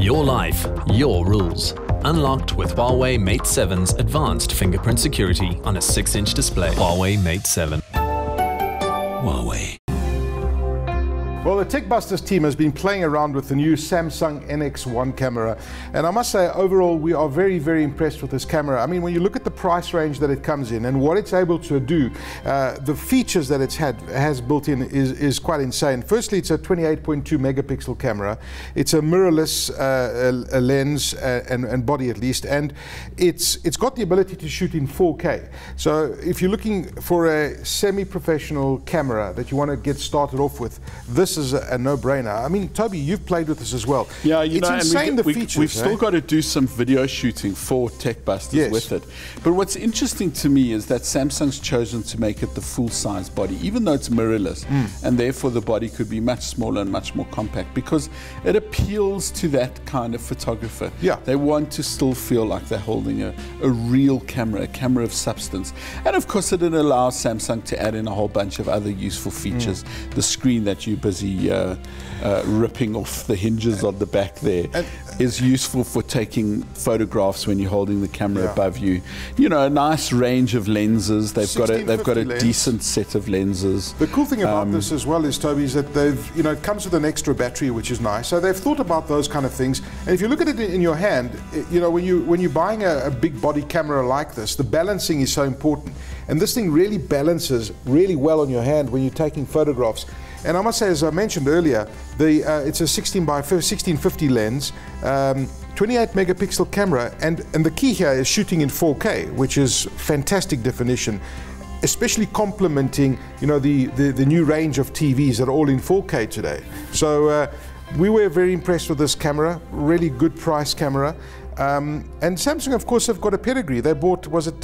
Your life, your rules. Unlocked with Huawei Mate 7's advanced fingerprint security on a 6-inch display. Huawei Mate 7. Huawei. Well, the TechBusters team has been playing around with the new Samsung NX1 camera, and I must say overall we are very, very impressed with this camera. I mean, when you look at the price range that it comes in and what it's able to do, the features that it has built in is quite insane. Firstly, it's a 28.2 megapixel camera. It's a mirrorless lens and body at least, and it's got the ability to shoot in 4K. So if you're looking for a semi-professional camera that you want to get started off with, this is a no-brainer. I mean, Toby, you've played with this as well. Yeah, you it's know, insane, the features. We've still got to do some video shooting for TechBusters with it. But what's interesting to me is that Samsung's chosen to make it the full-size body, even though it's mirrorless, and therefore the body could be much smaller and much more compact, because it appeals to that kind of photographer. Yeah. They want to still feel like they're holding a real camera, a camera of substance. And of course, it allows Samsung to add in a whole bunch of other useful features. The screen that you're busy ripping off the hinges on the back there is useful for taking photographs when you're holding the camera above you. You know, a nice range of lenses. They've got a decent set of lenses. The cool thing about this as well is, Toby, is that it comes with an extra battery, which is nice. So they've thought about those kind of things. And if you look at it in your hand, you know, when you're buying a big body camera like this, the balancing is so important. And this thing really balances really well on your hand when you're taking photographs. And I must say, as I mentioned earlier, it's a 1650 lens, 28 megapixel camera, and the key here is shooting in 4K, which is fantastic definition, especially complementing, you know, the new range of TVs that are all in 4K today. So we were very impressed with this camera, really good price camera. And Samsung, of course, have got a pedigree. They bought, was it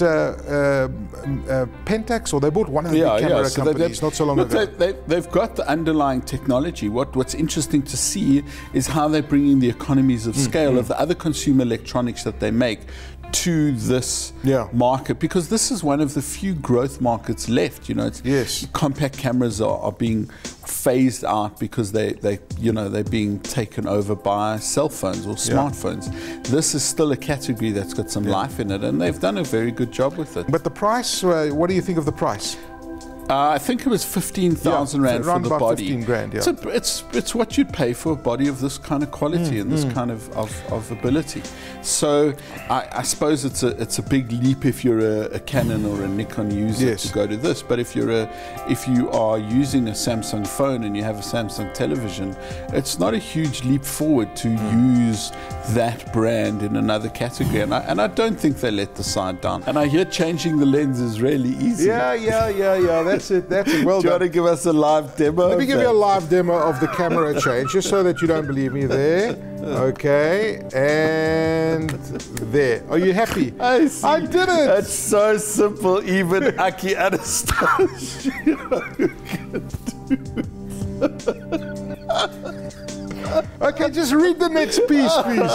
Pentax, or they bought one of the big camera companies not so long ago. They've got the underlying technology. What's interesting to see is how they're bringing the economies of scale of the other consumer electronics that they make to this market, because this is one of the few growth markets left. You know, compact cameras are being phased out because they're being taken over by cell phones or smartphones. This is still a category that's got some life in it, and they've done a very good job with it. But the price, what do you think of the price? I think it was 15,000 Rand for the body. 15 grand, it's what you'd pay for a body of this kind of quality and this kind of ability. So I suppose it's a big leap if you're a Canon or a Nikon user to go to this. But if you are using a Samsung phone and you have a Samsung television, it's not a huge leap forward to use that brand in another category. And I don't think they let the side down. And I hear changing the lens is really easy. Yeah. That's it. Well done. Do you want to give us a live demo? Let me give you a live demo of the camera change, just so that you don't believe me. There. Okay. And there. Are you happy? I see. I did it. It's so simple. Even Aki understands. Okay, just read the next piece, please.